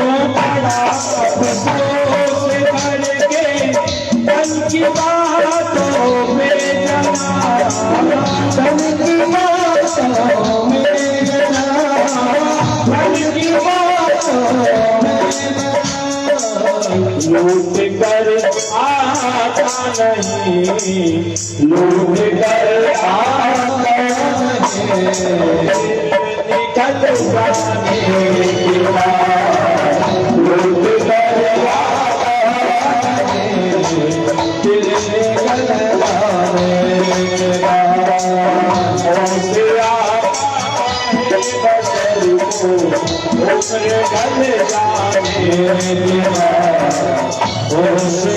बड़ा अफसोस करके मन की बातों में जना, मन की बातों में जना, मन की बातों में लूट कर आता नहीं, लूट कर आता नहीं, निकल जाने के बाद लूट कर आता नहीं, दिल निकल जाने के बाद ऐसे बशर को उम्र ढल जाने के बाद, ऐसे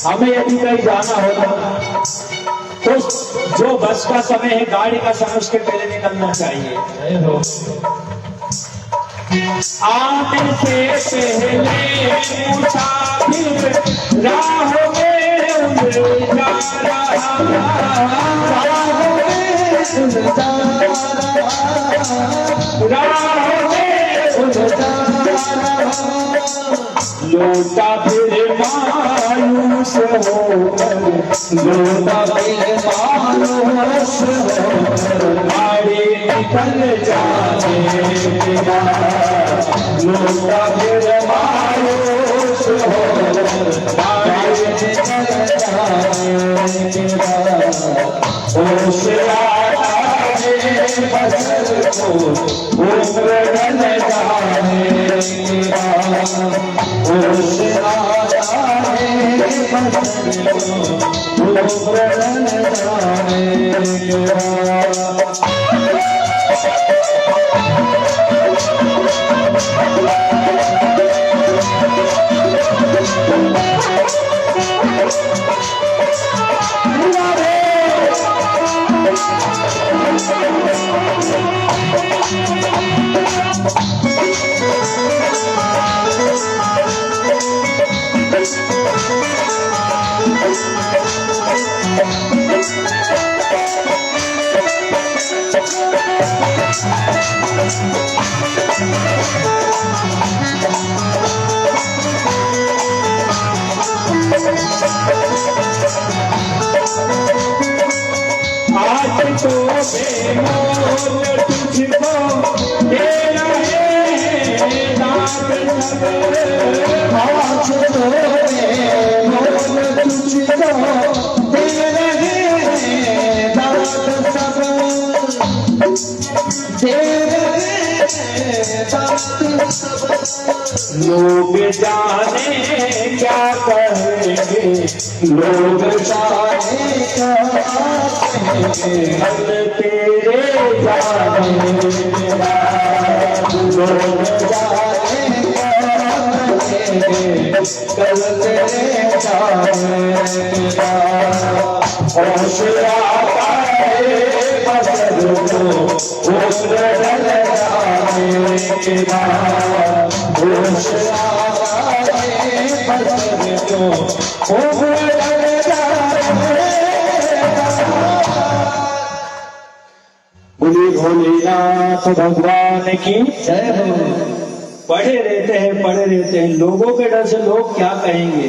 हमें यदि कहीं जाना होगा तो जो बस का समय है, गाड़ी का समय, उसके पहले निकलना चाहिए। आने से पहले पूछा फिर राह में उलझा रहा, राह में उलझा लौटा फिर मायूस होकर, लौटा फिर मायूस होकर गाड़ी निकल जाने के बाद, लौटा फिर मायूस होकर गाड़ी निकल जाने के बाद, होश आता है बशर को उम्र ढल जाने के बाद, होश आता है बशर को उम्र ढल जाने के बाद। आज तो बेमोल तुझको दे रहे हैं दाद सब, आज तो बेमोल तुझको दे रहे हैं दाद सब, दे रहे हैं दाद सब। लोग जाने क्या कहेंगे, लोग जाने क्या कहेंगे, हम तेरे जाने के बाद, लोग जाने क्या कहेंगे, कल तेरे जाने के बाद। होश आता है बशर को उम्र ढल जाने के बाद, होश आता है बशर को उम्र ढल जाने के बाद। बोलिए भोलेनाथ भगवान की जय हो। पढ़े रहते हैं, लोगों के डर से लोग क्या कहेंगे।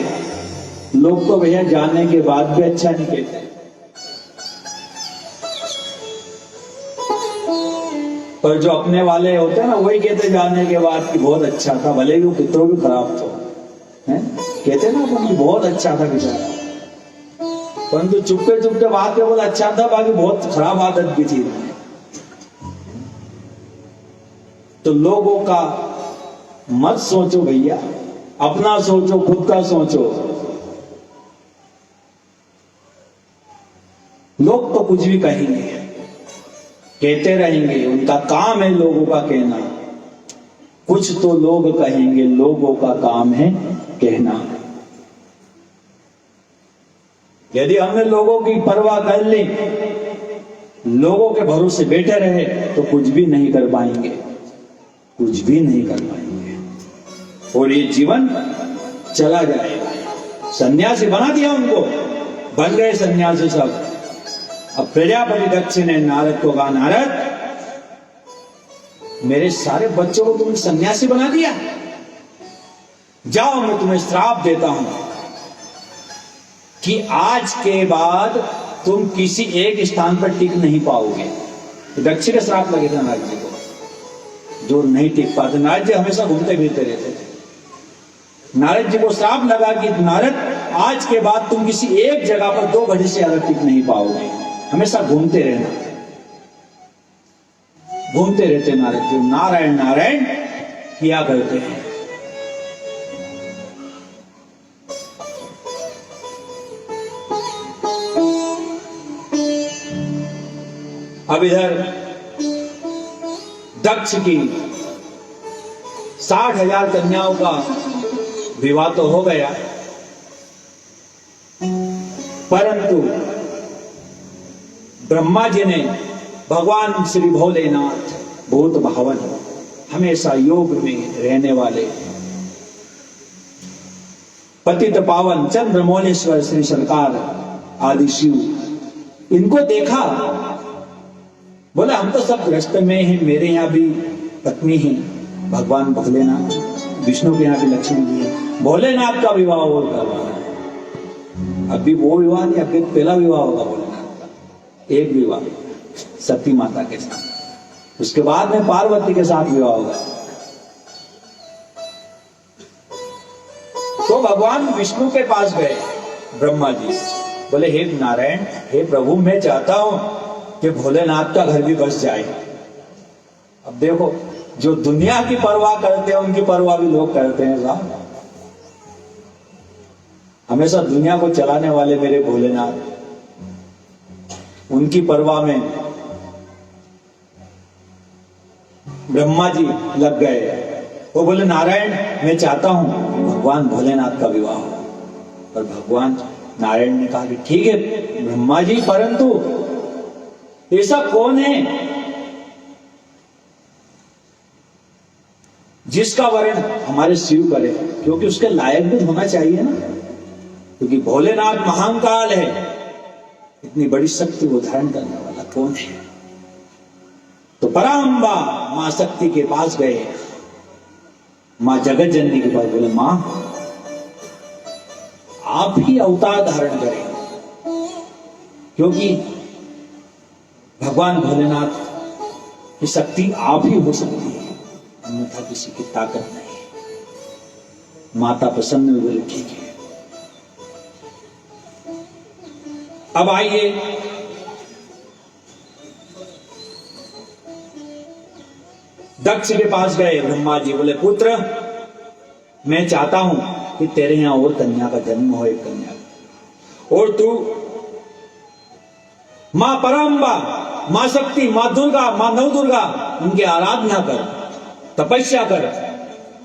लोग तो भैया जाने के बाद भी अच्छा नहीं कहते, पर जो अपने वाले होते हैं ना, वही कहते जाने के बाद कि बहुत अच्छा था, भले ही वो कितनों भी खराब था, हैं कहते ना अपन बहुत अच्छा था बेचारा, परंतु चुपके चुपके बात के बोला अच्छा था, बाकी बहुत खराब आदत भी थी। तो लोगों का मत सोचो भैया, अपना सोचो, खुद का सोचो। लोग तो कुछ भी कहेंगे, कहते रहेंगे, उनका काम है लोगों का कहना। कुछ तो लोग कहेंगे, लोगों का काम है कहना। यदि हमने लोगों की परवाह कर ली, लोगों के भरोसे बैठे रहे, तो कुछ भी नहीं कर पाएंगे, कुछ भी नहीं कर पाएंगे, और ये जीवन चला जाएगा। सन्यासी बना दिया उनको, बन गए सन्यासी सब, अब प्रजापति दक्ष ने नारद को कहा, नारद मेरे सारे बच्चों को तुमने सन्यासी बना दिया, जाओ मैं तुम्हें श्राप देता हूं कि आज के बाद तुम किसी एक स्थान पर टिक नहीं पाओगे। तो दक्ष का श्राप लगे था नारद जी को, जो नहीं टिक पाते। नारद जी हमेशा घूमते फिरते रहते थे। नारद जी को श्राप लगा कि नारद आज के बाद तुम किसी एक जगह पर 2 घड़ी से ज्यादा टिक नहीं पाओगे, हमेशा घूमते रहना। घूमते रहते नारद जी, नारायण नारायण किया करते हैं। अब इधर दक्ष की 60,000 कन्याओं का विवाह तो हो गया, परंतु ब्रह्मा जी ने भगवान श्री भोलेनाथ भूत भावन, हमेशा योग में रहने वाले पतित पावन चंद्रमौलेश्वर श्री सरकार आदि शिव, इनको देखा। बोला हम तो सब ग्रस्त में हैं, मेरे यहाँ भी पत्नी है भगवान भोलेनाथ, विष्णु के यहाँ भी लक्ष्मी जी है, भोलेनाथ का विवाह और करवाना है। अभी वो विवाह नहीं, अभी पहला विवाह होगा भोलेनाथ का, एक विवाह सती माता के साथ, उसके बाद में पार्वती के साथ विवाह होगा। तो भगवान विष्णु के पास गए ब्रह्मा जी, बोले हे नारायण, हे प्रभु, मैं चाहता हूं कि भोलेनाथ का घर भी बस जाए। अब देखो, जो दुनिया की परवाह करते हैं उनकी परवाह भी लोग करते हैं साहब। हमेशा दुनिया को चलाने वाले मेरे भोलेनाथ, उनकी परवाह में ब्रह्मा जी लग गए। वो बोले नारायण, मैं चाहता हूं भगवान भोलेनाथ का विवाह हो। और भगवान नारायण ने कहा कि ठीक है ब्रह्मा जी, परंतु ऐसा कौन है जिसका वर्ण हमारे शिव करे, क्योंकि उसके लायक भी होना चाहिए ना, क्योंकि भोलेनाथ महाकाल है, इतनी बड़ी शक्ति को धारण करने वाला कौन है। तो पराम्बा मां शक्ति के पास गए, मां जगत जननी के पास, बोले मां आप ही अवतार धारण करें, क्योंकि भगवान भोलेनाथ की शक्ति आप ही हो सकती है, अन्यथा किसी की ताकत नहीं। माता प्रसन्न हुई, बोले ठीक है। अब आइए दक्ष के पास गए ब्रह्मा जी, बोले पुत्र मैं चाहता हूं कि तेरे यहां और कन्या का जन्म हो, एक कन्या, और तू मां पराम्बा, मां शक्ति, मां दुर्गा, मां नवदुर्गा, उनकी आराधना कर, तपस्या कर,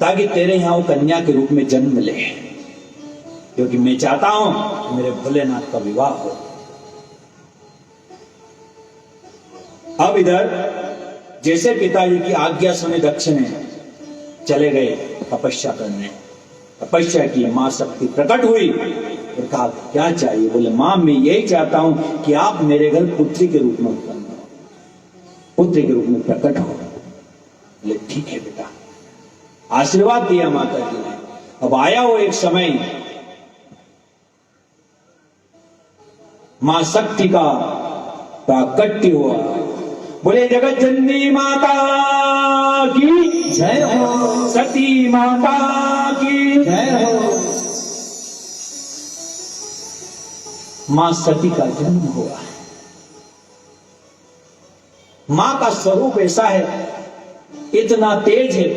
ताकि तेरे यहां वो कन्या के रूप में जन्म ले, क्योंकि मैं चाहता हूं कि मेरे भोलेनाथ का विवाह हो। अब इधर जैसे पिताजी की आज्ञा सुने दक्ष ने चले गए तपस्या करने। तपस्या की, मां शक्ति प्रकट हुई और कहा क्या चाहिए। बोले मां मैं यही चाहता हूं कि आप मेरे घर पुत्री के रूप में उत्पन्न हो, पुत्री के रूप में प्रकट हो। बोले ठीक है बेटा, आशीर्वाद दिया माता जी ने। अब आया वो एक समय, मां शक्ति का प्राकट्य हुआ। बोले जगत जननी माता की जय हो, सती माता की जय हो। मां सती का जन्म हुआ। मां का स्वरूप ऐसा है, इतना तेज है,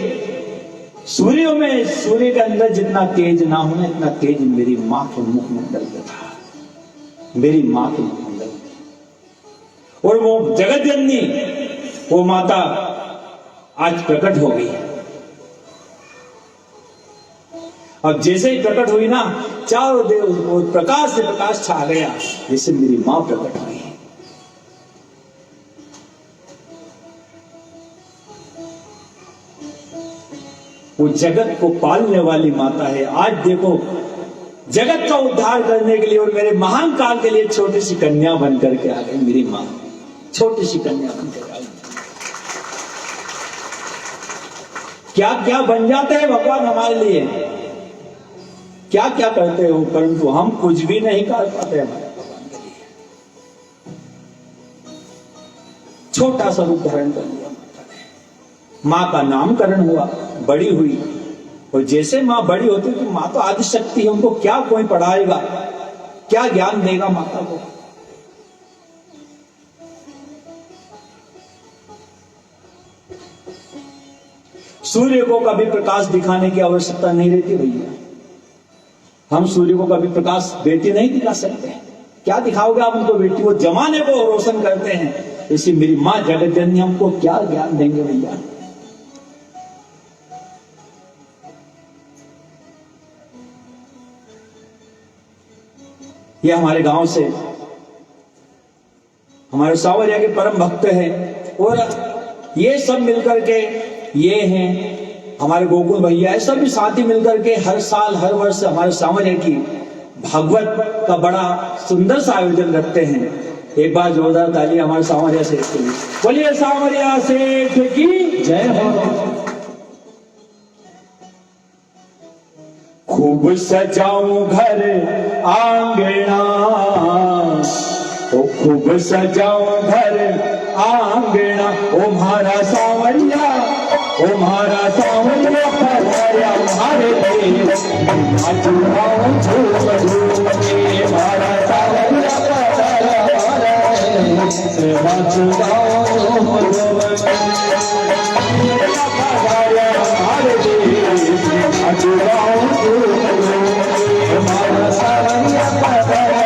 सूर्य में, सूर्य के अंदर जितना तेज ना होना, इतना तेज मेरी मां के मुखमंडल में था, मेरी मां के मुखमंडल। और वो जगत जननी, वो माता आज प्रकट हो गई। अब जैसे ही प्रकट हुई ना, चारों देव वो प्रकाश से प्रकाश छा गया, जैसे मेरी मां प्रकट हुई। वो जगत को पालने वाली माता है। आज देखो जगत का उद्धार करने के लिए और मेरे महान काल के लिए छोटी सी कन्या बन करके आ गई मेरी माँ, छोटी सी कन्या बन कर आ गई। क्या क्या बन जाते हैं भगवान हमारे लिए, क्या क्या करते हो, परंतु हम कुछ भी नहीं कर पाते हमारे भगवान के लिए। छोटा सा रूप धारण कर लिया माता ने, माँ का नामकरण हुआ, बड़ी हुई, और जैसे माँ बड़ी होती तो माँ तो आदि शक्ति है, उनको क्या कोई पढ़ाएगा, क्या ज्ञान देगा माता को। सूर्य को कभी प्रकाश दिखाने की आवश्यकता नहीं रहती भैया, हम सूर्य को कभी प्रकाश बेटी नहीं दिखा सकते। क्या दिखाओगे आप उनको बेटी, वो जमाने को रोशन करते हैं। इसी मेरी माँ जगत जननी हमको क्या ज्ञान देंगे भैया। ये हमारे गांव से हमारे सावरिया के परम भक्त हैं, और ये सब मिलकर के, ये हैं हमारे गोकुल भैया, ये सब भी साथी मिलकर के हर साल हर वर्ष हमारे सावरिया की भागवत का बड़ा सुंदर सा आयोजन करते हैं। एक बार जोरदार ताली हमारे सावरिया सेठ के लिए, बोलिए सावरिया सेठ की जय हो। खूब सजाऊं घर आंगना, ओ खूब सजाऊं घर आंगना, ओ म्हारा सावरिया, ओ म्हारा सावरिया पधारा म्हारे देश, नाचूं झूम झूम के, म्हारा सावरिया पधारा म्हारे देश, नाचूं झूम झूम के, पधारा म्हारे देश, नाचूं झूम झूम के, म्हारा सावरिया पधारा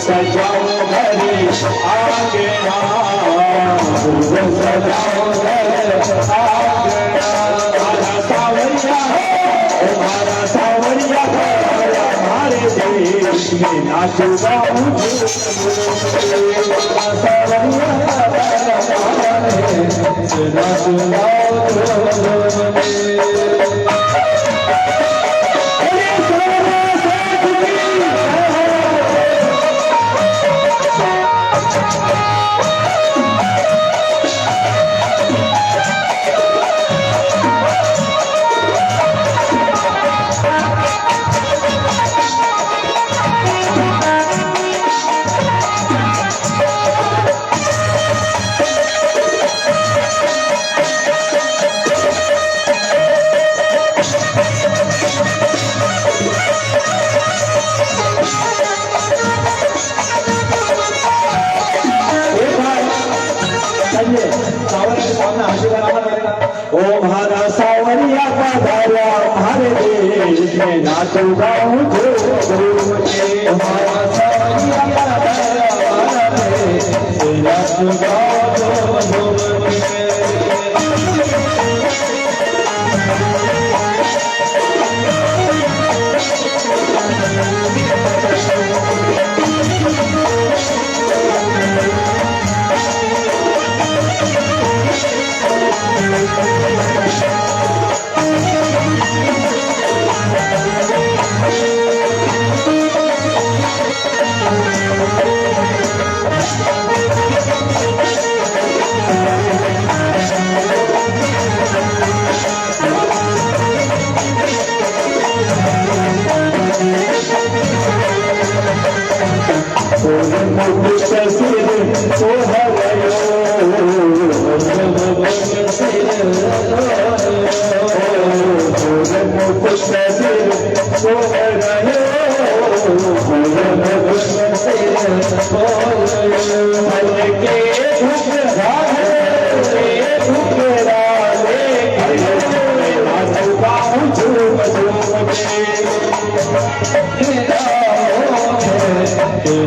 सजाओ घरे आंगना, सजाओ घरे आंगना, हमारा सावरिया है, हमारा सावरिया है, हमारे देश में नाचो गाऊं सावरिया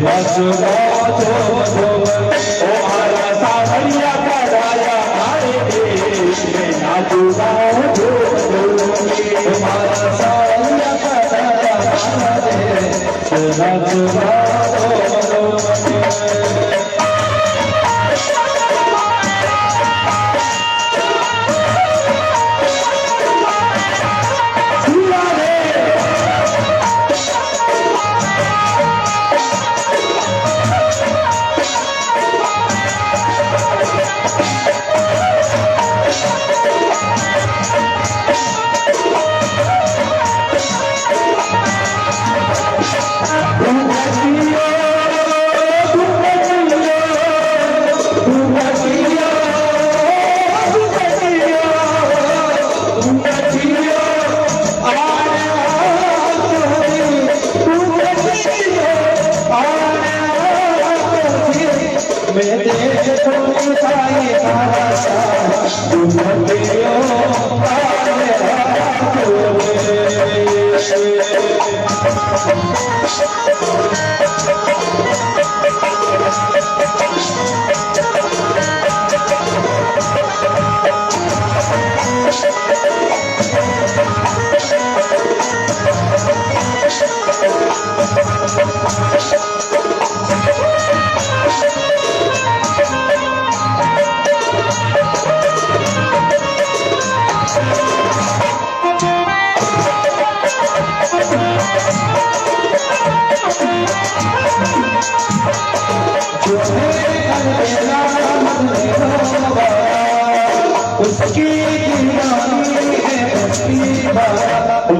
नाचो गाऊं। ओ म्हारा सावरिया पधारा हमारे देश में, नाचो गाऊं झूम झूम के, हमारा सावरिया पधारा हमारे देश में, नाचो गाऊं झूम झूम के।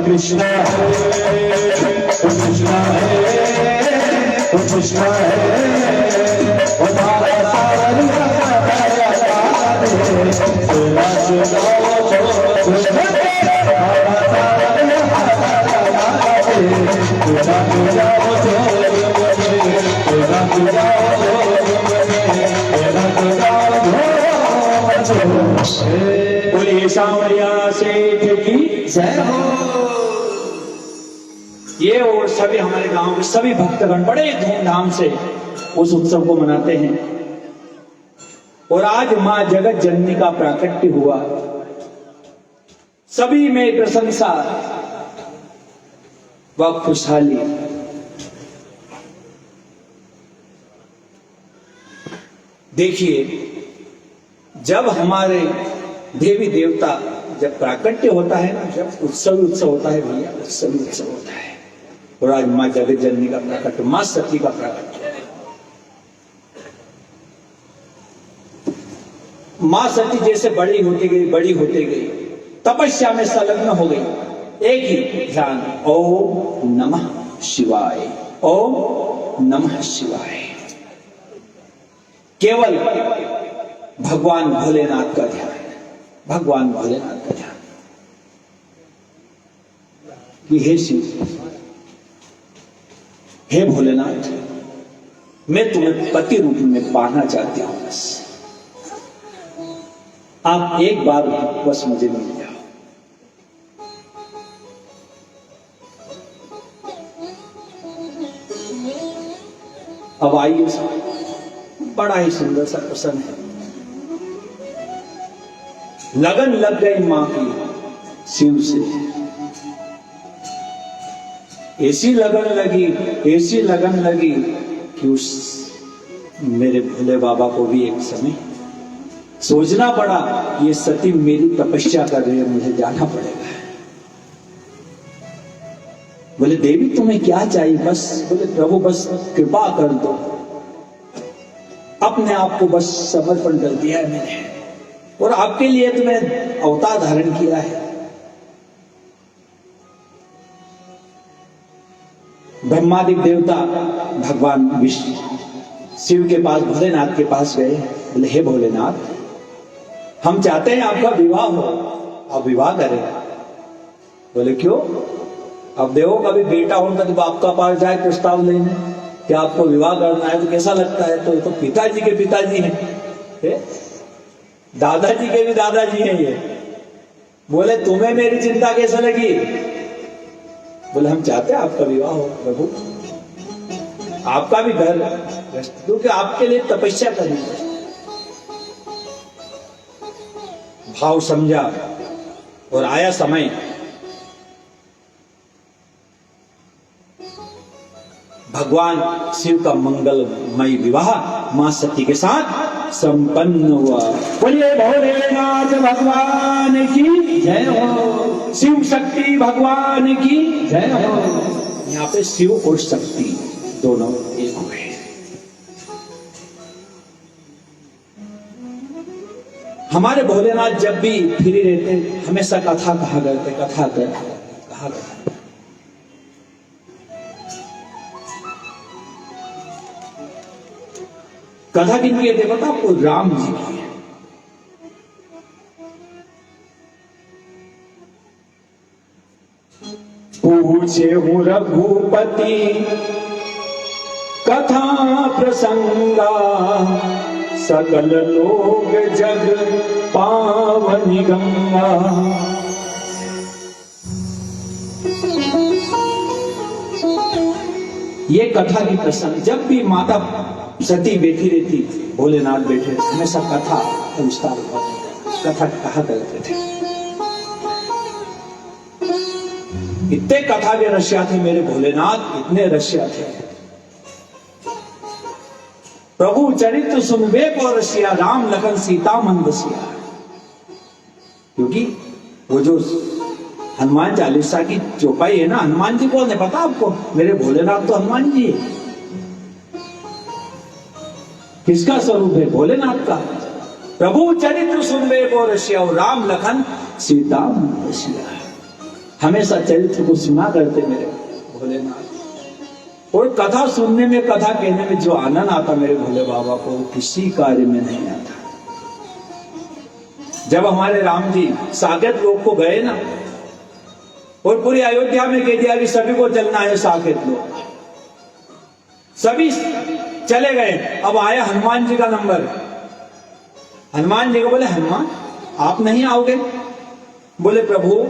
कृष्णा है, कृष्णा है, कृष्णा है, हमारा सावरिया बोलिए सांवरिया सेठ की जय हो। ये और सभी हमारे गांव के सभी भक्तगण बड़े धूमधाम से उस उत्सव को मनाते हैं। और आज मां जगत जननी का प्राकट्य हुआ, सभी में प्रशंसा व खुशहाली। देखिए, जब हमारे देवी देवता जब प्राकट्य होता है ना, जब उत्सव होता है भैया, उत्सव होता है। और आज मां जगत जननी का प्राकट्य, मां सती का प्राकट्य। मां सती जैसे बड़ी होती गई, तपस्या में संलग्न हो गई। एक ही ध्यान, ओम नमः शिवाय, ओम नमः शिवाय। केवल भगवान भोलेनाथ का ध्यान, भगवान भोलेनाथ का ध्यान कि हे शिव, हे भोलेनाथ, मैं तुम्हें पति रूप में पाना चाहती हूं। बस आप एक बार बस मुझे मिल जाओ। अब आइए, बड़ा ही सुंदर सा प्रसंग है। लगन लग गई मां की शिव से, ऐसी लगन लगी कि उस मेरे भोले बाबा को भी एक समय सोचना पड़ा, ये सती मेरी तपस्या कर रही है, मुझे जाना पड़ेगा। बोले देवी तुम्हें क्या चाहिए? बस बोले प्रभु बस कृपा कर दो, अपने आप को बस समर्पण कर दिया है मैंने, और आपके लिए तो मैं अवतार धारण किया है। ब्रह्मादिक देवता भगवान विष्णु शिव के पास, भोलेनाथ के पास गए। बोले हे भोलेनाथ, हम चाहते हैं आपका विवाह हो, आप विवाह करें। बोले क्यों? अब देखो, कभी बेटा होगा तो आपका पास जाए प्रस्ताव लेने कि आपको विवाह करना है, तो कैसा लगता है? तो पिताजी के पिताजी हैं, दादाजी के भी दादाजी हैं ये। बोले तुम्हें मेरी चिंता कैसे लगी? बोले हम चाहते हैं आपका विवाह हो प्रभु, आपका भी घर, क्योंकि आपके लिए तपस्या करनी है। भाव समझा और आया समय। भगवान शिव का मंगलमय विवाह मां सती के साथ संपन्न हुआ। बोलिए भोलेनाथ भगवान की जय हो, शिव शक्ति भगवान की जय हो। यहाँ पे शिव और शक्ति दोनों एक हुए। हमारे भोलेनाथ जब भी फ्री रहते हमेशा कथा कहा करते, कहा करते। कथा किनकी है पता आपको? राम जी की है। पूछे हूँ रघुपति कथा प्रसंगा, सकल लोग जग पावनी गंगा। ये कथा की प्रसंग, जब भी माता सती बैठी रहती, भोलेनाथ बैठे, हमेशा कथा विस्तार कथा कहा करते थे। इतने कथा के रसिया थे मेरे भोलेनाथ, इतने रसिया थे। प्रभु चरित्र सुनबे को रसिया, राम लखन सीता मन बसिया। क्योंकि वो जो हनुमान चालीसा की चौपाई है ना, हनुमान जी कौन है पता आपको? मेरे भोलेनाथ तो हनुमान जी है। किसका स्वरूप है? भोलेनाथ का। प्रभु चरित्र सुनबे को रसिया, राम लखन सीता मन बसिया। हमेशा चरित्र को सुना करते मेरे भोलेनाथ। और कथा सुनने में, कथा कहने में जो आनंद आता मेरे भोले बाबा को, किसी कार्य में नहीं आता। जब हमारे राम जी साकेत लोक को गए ना, और पूरी अयोध्या में कह दिया कि सभी को चलना है साकेत लोक, सभी चले गए। अब आया हनुमान जी का नंबर। हनुमान जी को बोले, हनुमान आप नहीं आओगे? बोले प्रभु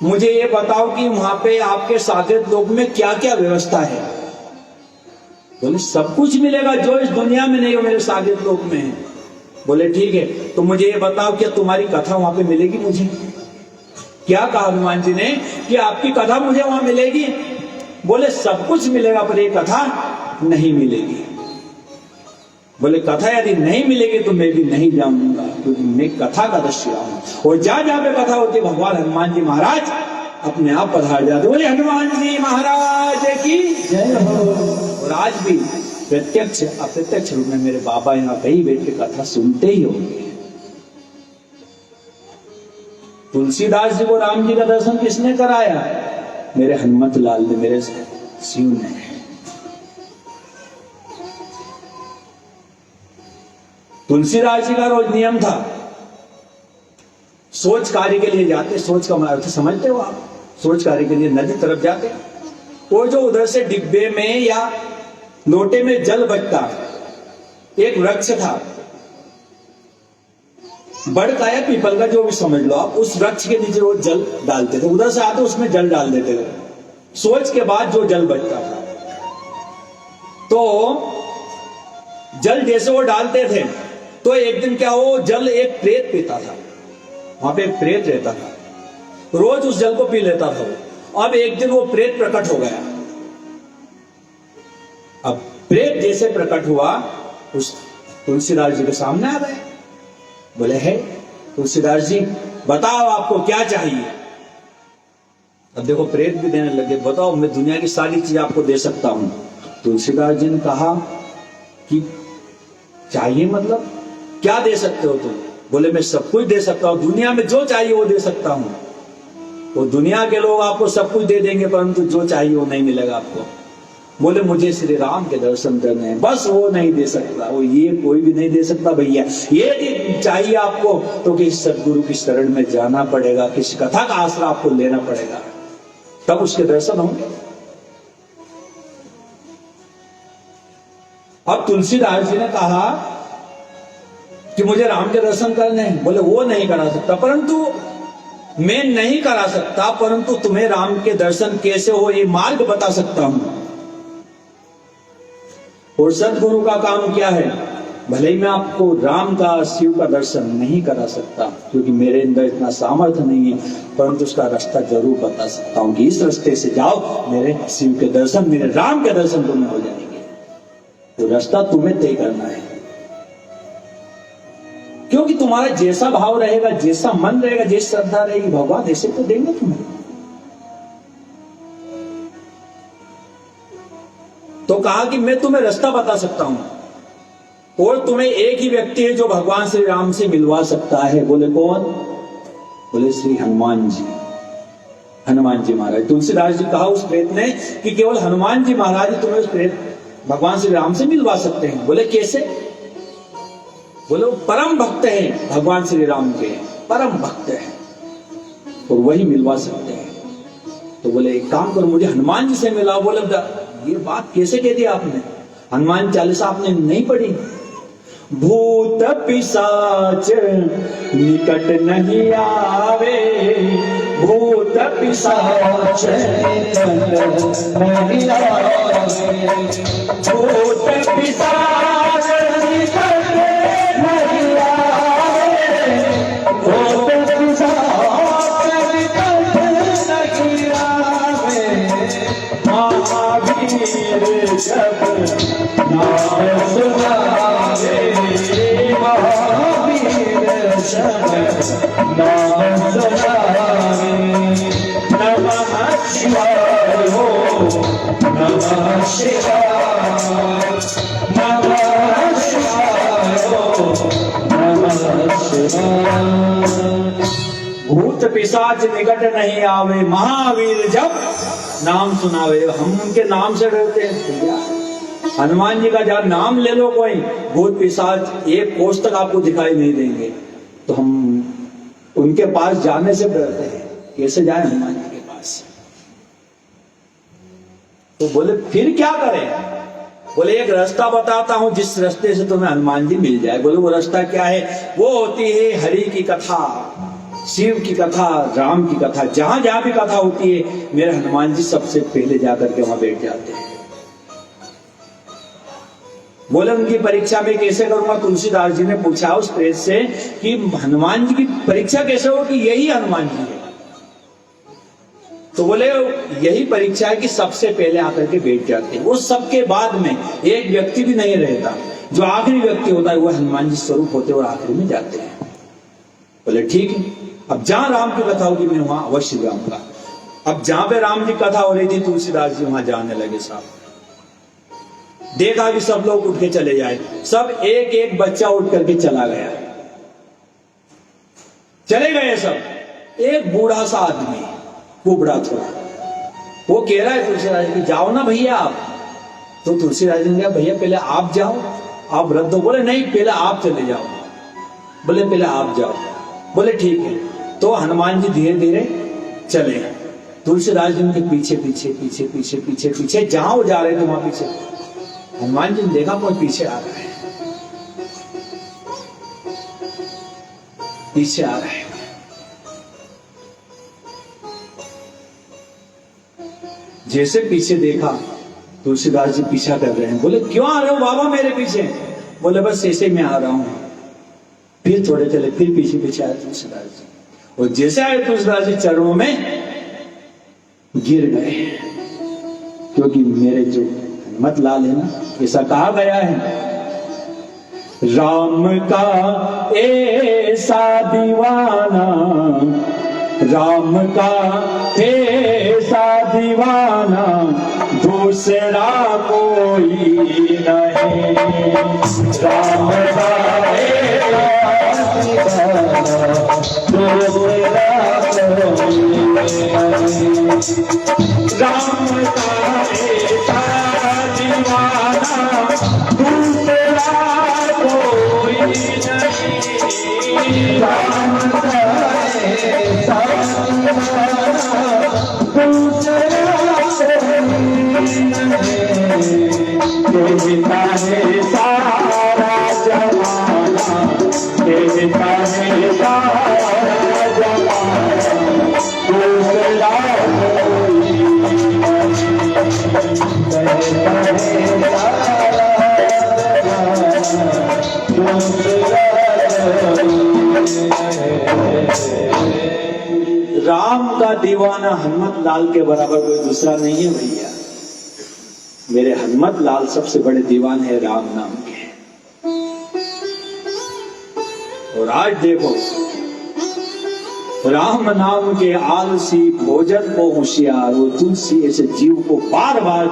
मुझे ये बताओ कि वहां पे आपके साकेत लोक में क्या क्या व्यवस्था है? बोले सब कुछ मिलेगा जो इस दुनिया में नहीं हो, मेरे साकेत लोक में है। बोले ठीक है, तो मुझे ये बताओ क्या तुम्हारी कथा वहां पे मिलेगी मुझे? क्या कहा हनुमान जी ने कि आपकी कथा मुझे वहां मिलेगी? बोले सब कुछ मिलेगा पर ये कथा नहीं मिलेगी। बोले कथा यदि नहीं मिलेगी तो मैं भी नहीं जाऊंगा, क्योंकि मैं कथा का दृश्य हूं। और जहां जहां पे कथा होती, भगवान हनुमान जी महाराज अपने आप पधार जाते। बोले हनुमान जी महाराज की जय हो। और आज भी प्रत्यक्ष अप्रत्यक्ष रूप में मेरे बाबा यहाँ कहीं बैठ के कथा सुनते ही होंगे। तुलसीदास जी को राम जी का दर्शन किसने कराया? मेरे हनुमत लाल ने, मेरे शिव ने। तुलसीदास जी का रोज नियम था, सोच कार्य के लिए जाते। सोच का अर्थ समझते हो आप? सोच कार्य के लिए नदी तरफ जाते, और जो उधर से डिब्बे में या लोटे में जल बचता, एक वृक्ष था, बड़ का या पीपल का, जो भी समझ लो आप, उस वृक्ष के नीचे वो जल डालते थे। उधर से आते उसमें जल डाल देते थे। सोच के बाद जो जल बचता था, तो जल जैसे वो डालते थे, तो एक दिन क्या हो, जल एक प्रेत पीता था। वहां पे एक प्रेत रहता था, रोज उस जल को पी लेता था। अब एक दिन वो प्रेत प्रकट हो गया। अब प्रेत जैसे प्रकट हुआ, उस तुलसीदास जी के सामने आ गए। बोले है तुलसीदास जी बताओ आपको क्या चाहिए? अब देखो प्रेत भी देने लगे, बताओ मैं दुनिया की सारी चीज आपको दे सकता हूं। तुलसीदास जी ने कहा कि चाहिए मतलब क्या दे सकते हो तुम? बोले मैं सब कुछ दे सकता हूं, दुनिया में जो चाहिए वो दे सकता हूं। वो दुनिया के लोग आपको सब कुछ दे देंगे, परंतु जो चाहिए वो नहीं मिलेगा आपको। बोले मुझे श्री राम के दर्शन करने हैं, बस वो नहीं दे सकता, वो ये कोई भी नहीं दे सकता भैया। ये चाहिए आपको तो किसी सदगुरु की शरण में जाना पड़ेगा, किसी कथा का आसरा आपको लेना पड़ेगा, तब उसके दर्शन होंगे। अब तुलसीदास जी ने कहा कि मुझे राम के दर्शन करने हैं। बोले वो नहीं करा सकता, परंतु मैं नहीं करा सकता, परंतु तुम्हें राम के दर्शन कैसे हो ये मार्ग बता सकता हूं। और सदगुरु का काम क्या है? भले ही मैं आपको राम का, शिव का दर्शन नहीं करा सकता, क्योंकि मेरे अंदर इतना सामर्थ्य नहीं है, परंतु उसका रास्ता जरूर बता सकता हूं कि इस रास्ते से जाओ, मेरे शिव के दर्शन, मेरे राम के दर्शन तुम्हें हो जाएंगे। तो रास्ता तुम्हें तय करना है, क्योंकि तुम्हारा जैसा भाव रहेगा, जैसा मन रहेगा, जैसी श्रद्धा रहेगी, भगवान ऐसे तो देंगे तुम्हें। तो कहा कि मैं तुम्हें रास्ता बता सकता हूं, और तुम्हें एक ही व्यक्ति है जो भगवान श्री राम से मिलवा सकता है। बोले कौन? बोले श्री हनुमान जी, हनुमान जी महाराज। तुलसीदास जी कहा उस प्रेत ने कि केवल हनुमान जी महाराज तुम्हें उस प्रेत भगवान श्री राम से मिलवा सकते हैं। बोले कैसे? बोले वो परम भक्त हैं, भगवान श्री राम के परम भक्त हैं, और वही मिलवा सकते हैं। तो बोले एक काम करो, मुझे हनुमान जी से मिलाओ। बोले ये बात कैसे कह दी आपने? हनुमान चालीसा आपने नहीं पढ़ी? भूत पिशाच निकट नहीं आवे, भूत पिशाच निकट नहीं आवे, भूत पिशाच निकट नहीं आवे, भूत पिशाच निकट नहीं आवे। महावीर जब नाम सुनावे, महावीर जब नाम सुनावे, नमः शिवाय हो, नमः शिवाय, नमः शिवाय हो, नमः शिवाय। भूत पिशाच निकट नहीं आवे, महावीर जब नाम सुनावे। हम उनके नाम से डरते हैं भैया। हनुमान जी का जब नाम ले लो कोई, भूत पिशाच एक कोस तक आपको दिखाई नहीं देंगे। तो हम उनके पास जाने से डरते हैं। कैसे जाए हनुमान जी के पास? तो बोले फिर क्या करें? बोले एक रास्ता बताता हूं जिस रास्ते से तुम्हें हनुमान जी मिल जाए। बोले वो रास्ता क्या है? वो होती है हरि की कथा, शिव की कथा, राम की कथा। जहां जहां भी कथा होती है मेरे हनुमान जी सबसे पहले जाकर के वहां बैठ जाते हैं। बोले उनकी परीक्षा में कैसे करूंगा? तुलसीदास जी ने पूछा उस प्रेत से कि हनुमान जी की परीक्षा कैसे हो कि यही हनुमान जी है। तो बोले यही परीक्षा है कि सबसे पहले आकर के बैठ जाते हैं। वो सबके बाद में एक व्यक्ति भी नहीं रहता, जो आखिरी व्यक्ति होता है वो हनुमान जी स्वरूप होते और आखिरी में जाते हैं। बोले ठीक है, अब जहां राम की कथा होगी मैं वहां अवश्य जाऊंगा। अब जहां पे राम की कथा हो रही थी तुलसीदास जी वहां जाने लगे। साहब देखा कि सब लोग उठ के चले जाए, सब एक एक बच्चा उठ करके चला गया, चले गए सब। एक बूढ़ा सा आदमी, कुबड़ा थोड़ा, वो कह रहा है तुलसीदास जी जाओ ना भैया आप। तो तुलसीदास जी ने कहा भैया पहले आप जाओ, आप व्रत हो। बोले नहीं पहले आप चले जाओ। बोले पहले आप जाओ। बोले ठीक है। तो हनुमान जी धीरे धीरे चले, तुलसीदास जी उनके पीछे पीछे पीछे पीछे पीछे पीछे जहां वो जा रहे थे वहां पीछे। हनुमान जी ने देखा कोई पीछे आ रहा है, पीछे आ रहा है। जैसे पीछे देखा तुलसीदास जी पीछा कर रहे हैं। बोले क्यों आ रहे हो बाबा मेरे पीछे? बोले बस ऐसे मैं आ रहा हूं। फिर थोड़े चले, फिर पीछे पीछे आए तुलसीदास जी, और जैसे आए तुलसीदास जी चरणों में गिर गए, क्योंकि मेरे जो हनुमत लाल है ना, ऐसा कहा गया है राम का ऐसा दीवाना, राम का ऐसा दीवाना दूसरा कोई नहीं, राम का ऐसा दीवाना दूसरा कोई नहीं, राम का ऐसा दीवाना दूसरा कोई नहीं, राम का ऐसा कहता है सारा जमाना, कहता है सारा जमाना दूसरा कोई नहीं, कहता है सारा जमाना दूसरा कोई। राम का दीवाना हनुमत लाल के बराबर कोई दूसरा नहीं है भैया। मेरे हनुमत लाल सबसे बड़े दीवान है राम नाम के। और आज देखो राम नाम के आलसी भोजन को होशियार, वो तुलसी ऐसे जीव को बार बार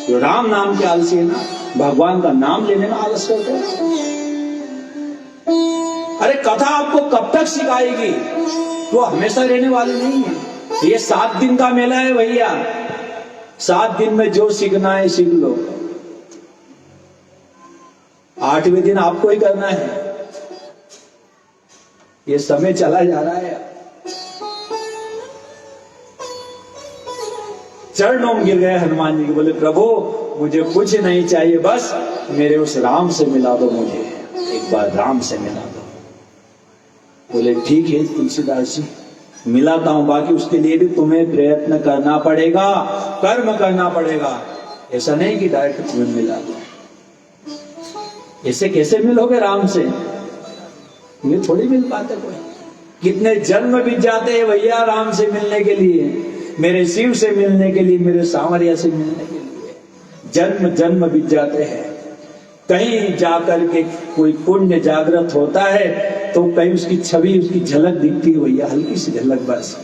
जो राम नाम के आलसी है ना, भगवान का नाम लेने में आलस करते हैं। अरे कथा आपको कब तक सिखाएगी? वो हमेशा रहने वाली नहीं है। ये 7 दिन का मेला है भैया। 7 दिन में जो सीखना है सीख लो, 8वें दिन आपको ही करना है। ये समय चला जा रहा है। चरणों में गिर गए हनुमान जी के, बोले प्रभु मुझे कुछ नहीं चाहिए, बस मेरे उस राम से मिला दो, मुझे एक बार राम से मिला दो। बोले ठीक है तुलसीदास जी, मिलाता हूं, बाकी उसके लिए भी तुम्हें प्रयत्न करना पड़ेगा, कर्म करना पड़ेगा। ऐसा नहीं कि डायरेक्ट तुम्हें मिला दो। ऐसे कैसे मिलोगे राम से? ये थोड़ी मिल पाते कोई। कितने जन्म बीत जाते हैं भैया राम से मिलने के लिए, मेरे शिव से मिलने के लिए, मेरे सांवरिया से मिलने के लिए जन्म जन्म बीत जाते हैं। कहीं जाकर के कोई पुण्य जागृत होता है तो कहीं उसकी छवि, उसकी झलक दिखती है भैया, हल्की सी झलक बस।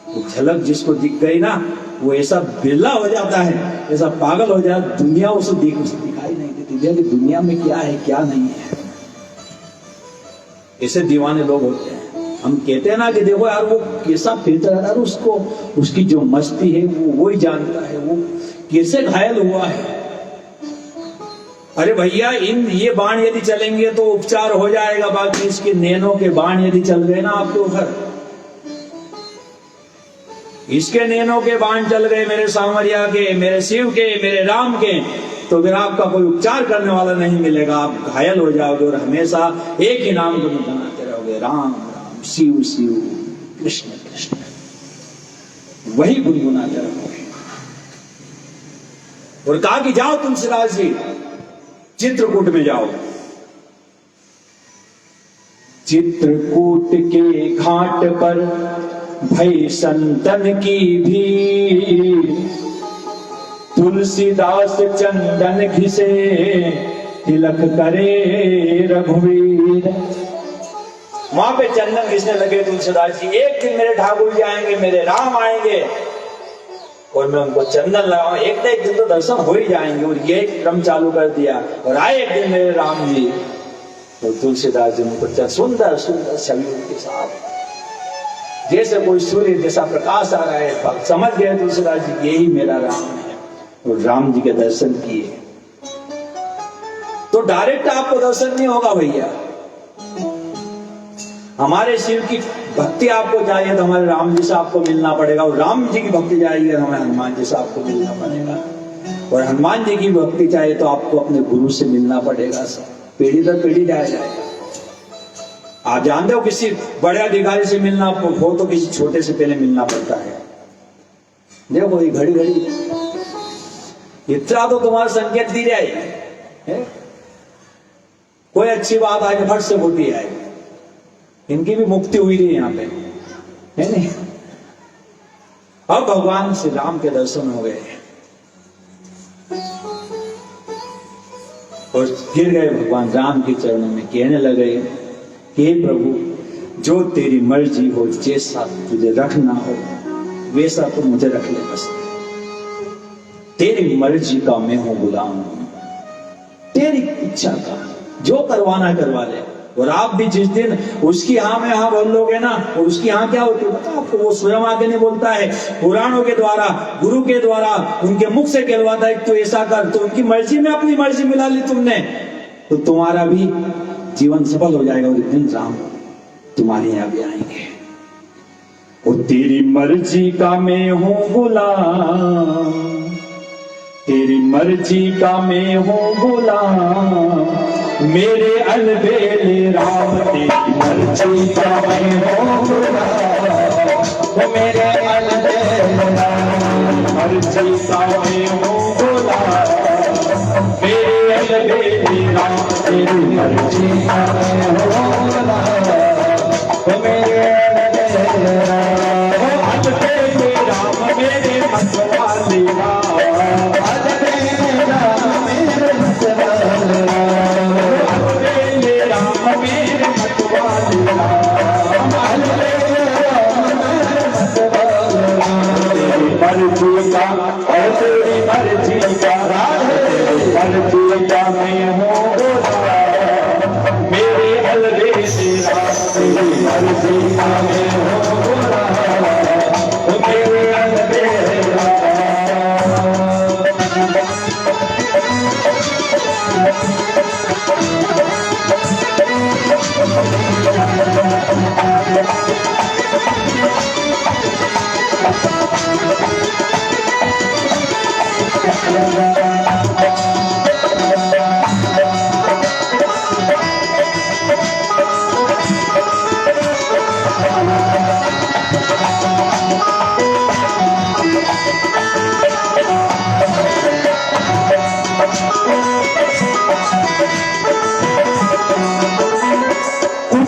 वो झलक जिसको दिख गई ना, वो ऐसा बिरला हो जाता है, ऐसा पागल हो जाता, दुनिया उसे दिखाई नहीं देती कि दुनिया में क्या है क्या नहीं है। ऐसे दीवाने लोग होते हैं। हम कहते हैं ना कि देखो यार वो कैसा फिरता है, उसको उसकी जो मस्ती है वो ही जानता है, वो कैसे घायल हुआ है। अरे भैया ये बाण यदि चलेंगे तो उपचार हो जाएगा, बाकी इसके नैनों के बाण यदि चल गए ना आपके ऊपर, इसके नैनों के बाण चल गए, मेरे सांवरिया के, मेरे शिव के, मेरे राम के, तो फिर आपका कोई उपचार करने वाला नहीं मिलेगा। आप घायल हो जाओगे और हमेशा एक ही नाम को गुनगुनाते रहोगे, राम राम शिव शिव कृष्ण कृष्ण, वही गुनगुनाते रहोगे। और कहा कि जाओ तुलसीदास जी चित्रकूट में जाओ। चित्रकूट के घाट पर भई संतन की भीड़, तुलसीदास चंदन घिसे तिलक करे रघुवीर। वहां पे चंदन घिसने लगे तुलसीदास जी। एक दिन मेरे ठाकुर जी आएंगे, मेरे राम आएंगे और मैं उनको चंदन लगाऊं, एक दिन तो दर्शन हो ही जाएंगे। और ये क्रम चालू कर दिया। और आए एक दिन मेरे राम जी, तो तुलसीदास जी उनको सुंदर सुंदर छवि उनके साथ, जैसे कोई सूर्य जैसा प्रकाश आ रहा है, समझ गए तुलसीदास जी यही मेरा राम है। और राम जी के दर्शन किए। तो डायरेक्ट आपको दर्शन नहीं होगा भैया, हमारे शिव की भक्ति आपको चाहिए तो हमारे राम जी से आपको मिलना पड़ेगा। और राम जी की भक्ति चाहिए तो हमें हनुमान जी से आपको मिलना पड़ेगा। और हनुमान जी की भक्ति चाहिए तो आपको अपने गुरु से मिलना पड़ेगा। पीढ़ी दर पीढ़ी जाया जाएगा। आप जानते हो किसी बड़े अधिकारी से मिलना हो तो किसी छोटे से पहले मिलना पड़ता है। देखो ये घड़ी घड़ी इतना तो तुम्हारा संकेत दी जाएगी, कोई अच्छी बात आएगी फट से होती है। इनकी भी मुक्ति हुई थी यहाँ पे, है नहीं? अब भगवान श्री राम के दर्शन हो गए और गिर गए भगवान राम के चरणों में, कहने लगे कि हे प्रभु जो तेरी मर्जी हो, जैसा तुझे रखना हो वैसा तो मुझे रख ले, बस तेरी मर्जी का मैं हूं गुलाम, तेरी इच्छा का जो करवाना करवा ले। और आप भी जिस दिन उसकी हाँ में हाँ बोल लोगे ना, और उसकी हाँ क्या होती है पता आपको? वो स्वयं आगे नहीं बोलता है, पुराणों के द्वारा, गुरु के द्वारा उनके मुख से कहलवाता है तो ऐसा कर। तो उनकी मर्जी में अपनी मर्जी मिला ली तुमने, तो तुम्हारा भी जीवन सफल हो जाएगा। और एक दिन राम तुम्हारे यहाँ भी आएंगे। और तेरी मर्जी का मैं हूं गुलाम, तेरी मर्जी का मैं हूं गुलाम, मेरे अलबेले राम तेरी मर्जी का मैं हूं गुलाम, मेरे अलबेले राम मर्जी का मैं हूं गुलाम, मेरे अलबेले राम तेरी मर्जी का मैं हूं गुलाम, मेरे अलबेले राम अलबेले राम मेरे मतवाले राम, अलबेले राम मेरे मतवाले राम, अलबेले राम मेरे मतवाले राम, अलबेले राम मेरे मतवाले राम। तेरी मर्जी का और तेरी मर्जी का तेरी मर्जी का मैं हूँ गुलाम, मेरे अलबेले राम कुछ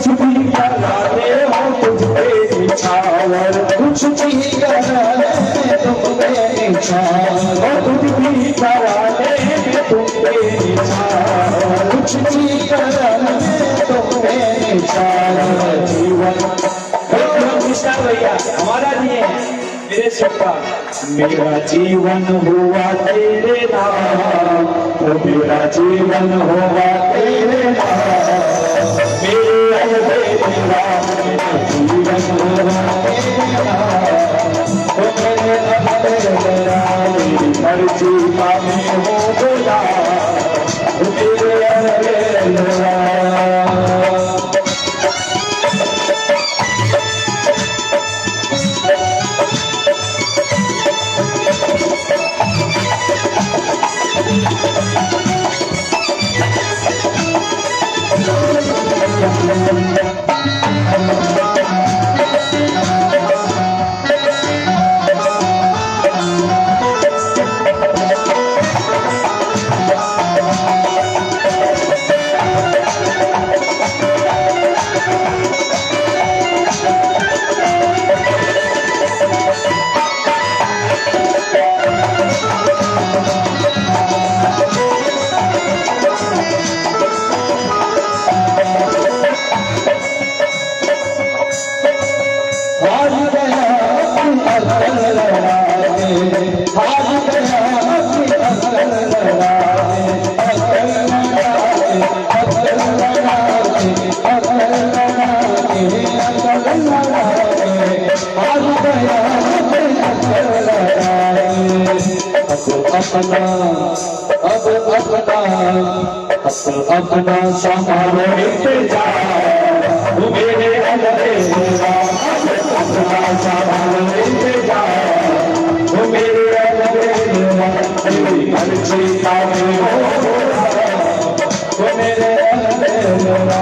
भी कराते हो तुझ पे निछावर, कुछ भी कराते तुम पे निछावर, कुछ भी कराते तुम पे निछावर, कुछ भी कराते तुम पे निछावर। जीवन भैया हमारा नहीं है, मेरे सबका। मेरा जीवन हुआ तेरे नाम, तो मेरा जीवन हुआ तेरे नाम, मेरे तेरा जीवन हुआ तेरे नाम, तो मेरे मर्जी का मैं हो बोला, तेरे अपना संभालो इंतजार, मेरे अंधेरा अपना संभालो इंतजार, मेरे अंधेरा मेरी मर्जी का मैं हो, मेरे अंधेरा।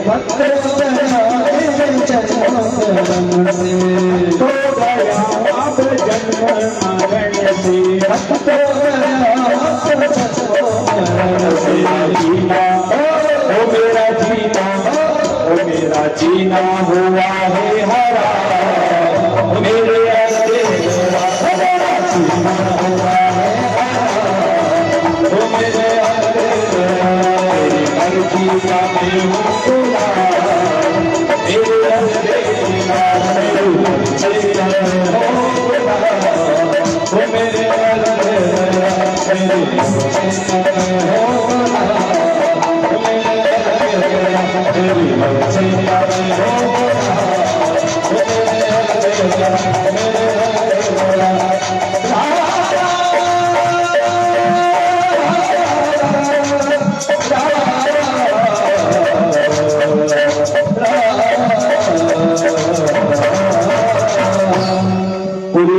भक्त गया जन्म से, तो गया अब जन्म मरण से, भक्त गया जीना, ओ मेरा जीना, ओ मेरा जीना हुआ है हरा, मेरे जीना हुआ है हरा, ओ मेरे मर्जी का मैं हूँ,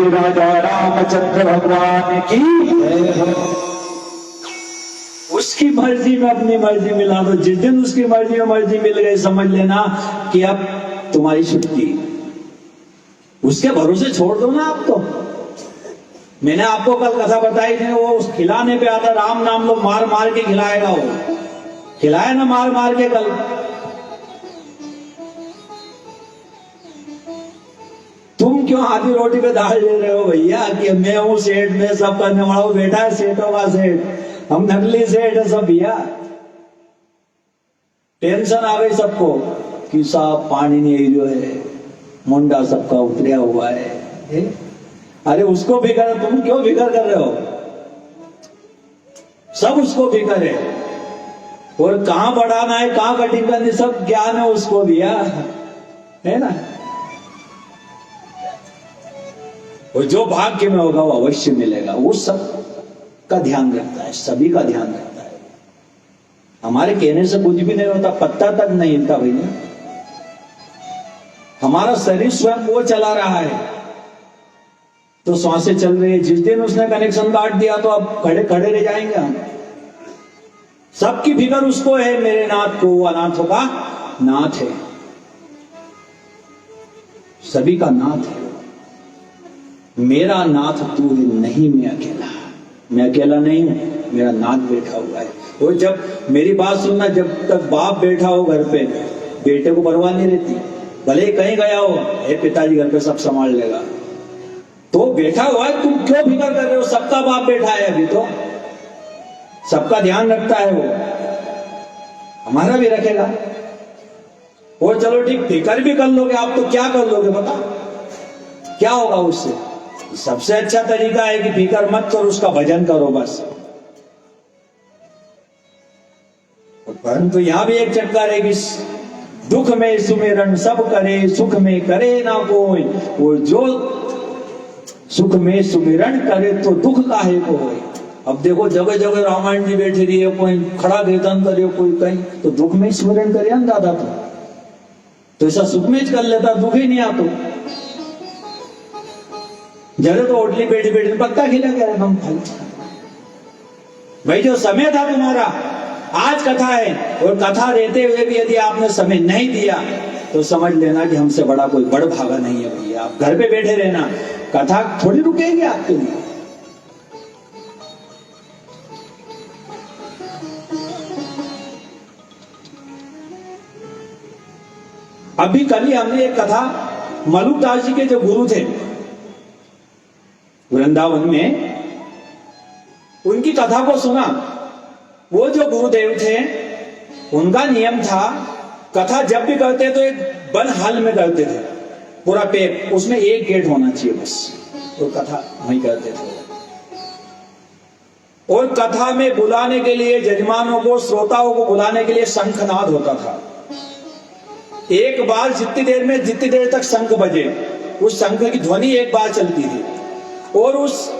राजा रामचंद्र भगवान की। उसकी मर्जी में अपनी मर्जी मिला दो, जिस दिन उसकी मर्जी में मर्जी मिल गई समझ लेना कि अब तुम्हारी छुट्टी, उसके भरोसे छोड़ दो ना आप। तो मैंने आपको कल कथा बताई थी, वो उस खिलाने पे आता, राम नाम लो, मार मार के खिलाएगा, वो खिलाए ना मार मार के। कल तुम क्यों आधी रोटी पे दाल ले रहे हो भैया कि मैं हूं सेठ, में सब करने वाला हूं, बेटा है सेठों का सेठ, हम नकली सेठ है सब भैया। टेंशन आ गई सबको कि साहब पानी नहीं जो है, मुंडा सबका उतरिया हुआ है। अरे उसको फिकर, तुम क्यों फिकर कर रहे हो? सब उसको फिकर है, और कहां बढ़ाना है, कहां कटिंग करनी, सब ज्ञान है उसको दिया है ना। और जो भाग्य में होगा वो अवश्य मिलेगा। वो सब का ध्यान रखता है, सभी का ध्यान रखता है। हमारे कहने से कुछ भी नहीं होता, पत्ता तक नहीं हिलता भैया। हमारा शरीर स्वयं वो चला रहा है, तो सांसें चल रही है। जिस दिन उसने कनेक्शन काट दिया तो अब खड़े खड़े रह जाएंगे हम। सबकी फिक्र उसको है, मेरे नाथ को, अनाथों का नाथ है, सभी का नाथ है। मेरा नाथ तू है, नहीं मैं अकेला नहीं हूं, मेरा नाथ बैठा हुआ है। वो जब मेरी बात सुनना, जब तक बाप बैठा हो घर पे, बेटे को परवाह नहीं रहती, भले ही कहीं गया हो, पिताजी घर पे सब संभाल लेगा। तो बैठा हुआ है, तुम क्यों फिक्र कर रहे हो? सबका बाप बैठा है, अभी तो सबका ध्यान रखता है वो, हमारा भी रखेगा। और चलो ठीक, फिक्र भी कर लोगे आप, तो क्या कर लोगे बता, क्या होगा उससे? सबसे अच्छा तरीका है कि फिक्र मत करो, उसका भजन करो बस। परंतु यहां भी एक चटकार है कि दुख में सुमिरन सब करे, सुख में करे ना कोई। और जो सुख में सुमिरन करे तो दुख काहे को होए। अब देखो जगह जगह रामायण जी बैठी रही है, कोई खड़ा कीर्तन करे, कोई कहीं, तो दुख में स्मरण करे ना दादा, तो ऐसा सुख में कर लेता, दुख ही नहीं आता। जरे तो होटली बैठी बैठी पत्ता खिला गया हम खाली। भाई जो समय था तुम्हारा, आज कथा है, और कथा रहते हुए भी यदि आपने समय नहीं दिया तो समझ लेना कि हमसे बड़ा कोई बड़ भागा नहीं है भैया। आप घर पे बैठे रहना, कथा थोड़ी रुकेगी आपके लिए। अभी कल ही हमने एक कथा, मलुकदास जी के जो गुरु थे वृंदावन में, उनकी कथा को सुना। वो जो गुरुदेव थे, उनका नियम था, कथा जब भी करते तो एक वन हॉल में करते थे, पूरा पेड़, उसमें एक गेट होना चाहिए बस, तो कथा वहीं करते थे। और कथा में बुलाने के लिए, जजमानों को, श्रोताओं को बुलाने के लिए शंखनाद होता था। एक बार जितनी देर तक शंख बजे, उस शंख की ध्वनि एक बार चलती थी, और उस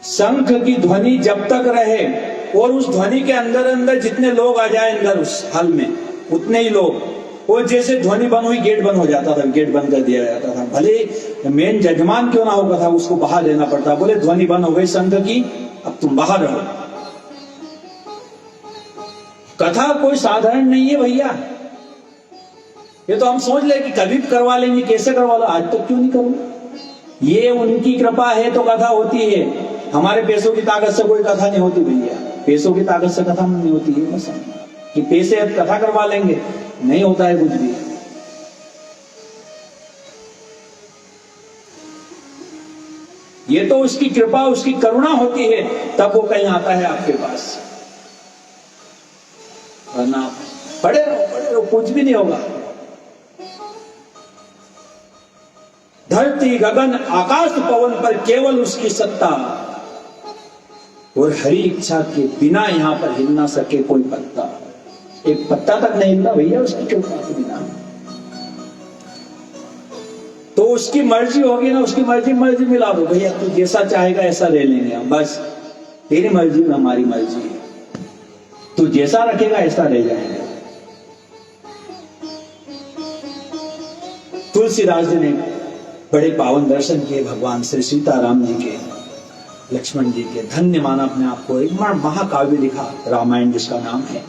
शंख की ध्वनि जब तक रहे, और उस ध्वनि के अंदर अंदर जितने लोग आ जाए अंदर उस हॉल में, उतने ही लोग, और जैसे ध्वनि बंद हुई गेट बंद हो जाता था, गेट बंद कर दिया जाता था। भले मेन जजमान क्यों ना होगा था, उसको बाहर लेना पड़ता, बोले ध्वनि बंद हो गई शंख की, अब तुम बाहर रहो। कथा कोई साधारण नहीं है भैया। ये तो हम सोच ले कि कभी करवा लेंगे, कैसे करवा लो, आज तक क्यों नहीं करूं। ये उनकी कृपा है तो कथा होती है, हमारे पैसों की ताकत से कोई कथा नहीं होती भैया। पैसों की ताकत से कथा नहीं होती है, बस कि पैसे कथा करवा लेंगे, नहीं होता है कुछ भी। ये तो उसकी कृपा, उसकी करुणा होती है, तब वो कहीं आता है आपके पास, वरना पड़े रहो कुछ भी नहीं होगा। धरती गगन आकाश पवन पर केवल उसकी सत्ता, और हरी इच्छा के बिना यहां पर हिल ना सके कोई पत्ता। एक पत्ता तक नहीं हिलता भैया उसकी कृपा के बिना। तो उसकी मर्जी होगी ना, उसकी मर्जी मिला दो भैया, तू जैसा चाहेगा ऐसा ले लेंगे हम, बस तेरी मर्जी में हमारी मर्जी है, तू जैसा रखेगा ऐसा ले जाएंगे। तुलसीदास जी ने बड़े पावन दर्शन किए भगवान श्री सीताराम जी के, लक्ष्मण जी के, धन्य माना अपने आप को। एक महाकाव्य लिखा, रामायण जिसका नाम है।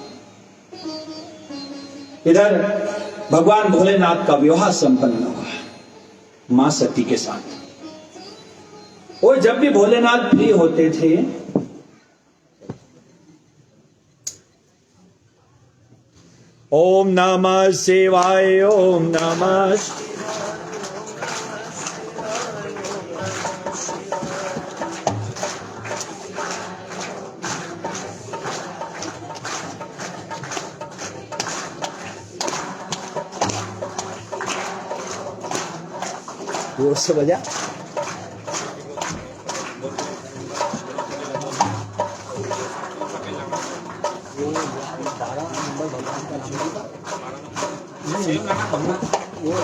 इधर भगवान भोलेनाथ का विवाह संपन्न हुआ मां सती के साथ। और जब भी भोलेनाथ फ्री होते थे, ओम नमः शिवाय, ओम नमः, जोर से बजा। वो